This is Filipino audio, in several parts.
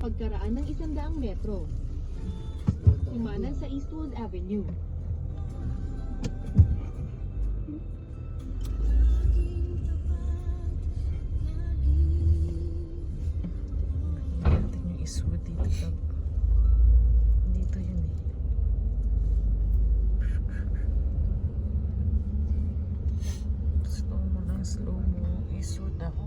Pagkaraan ng 100 metro. Kumanan sa Eastwood Avenue. Natin yung Eastwood dito. Dito yun eh. Slow mo lang, slow mo. Eastwood ako.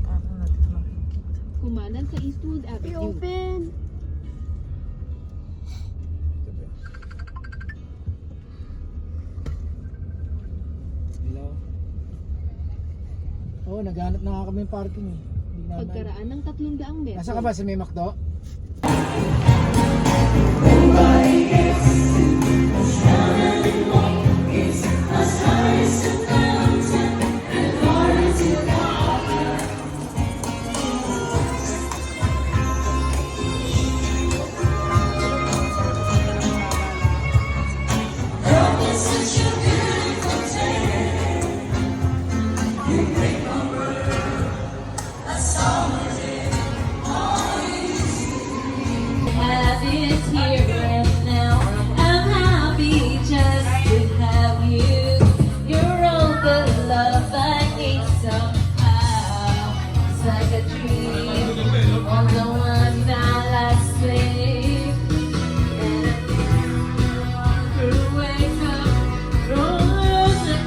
Paano natin makikita? Kumanan sa Eastwood Avenue. Open. Hello? Oo, naghanap na nga kami ng parking eh. Hindi naman. Pagkaraan ng 300 metro. Nasa ka ba sa may McDo? It's here and now. I'm happy just to have you. You're all the love I need somehow. It's like a dream, all the one that I sleep. And through wake up, roll the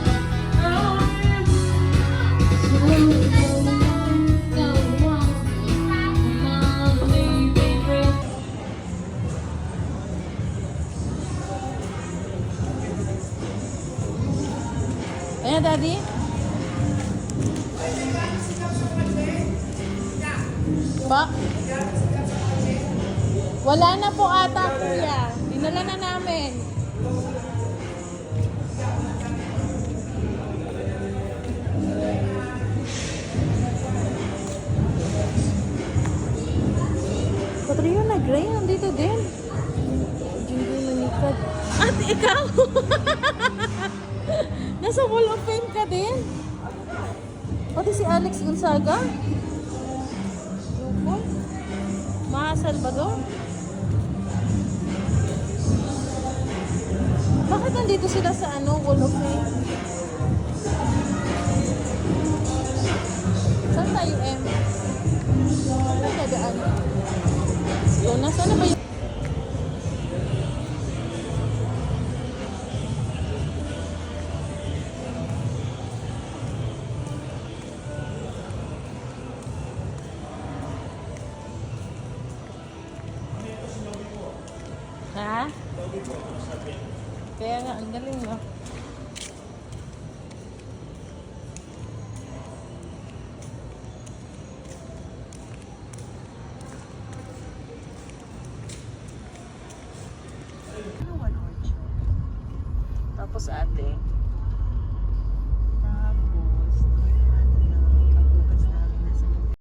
Ayan, Daddy. Ba? Wala na po ata, kuya. Dinala na namin. Catriona Gray, nandito din. Jingo Manikad. At ikaw! Nasa Wall of Fame ka din? Pati si Alex Gonzaga? Yuko? Maha Salvador? Bakit nandito sila sa Wall of Fame? Saan tayo, Em? Saan tayo dadaan? So, nasaan na ba yung... Ha? Kaya nga, ang galing no? Tapos ate,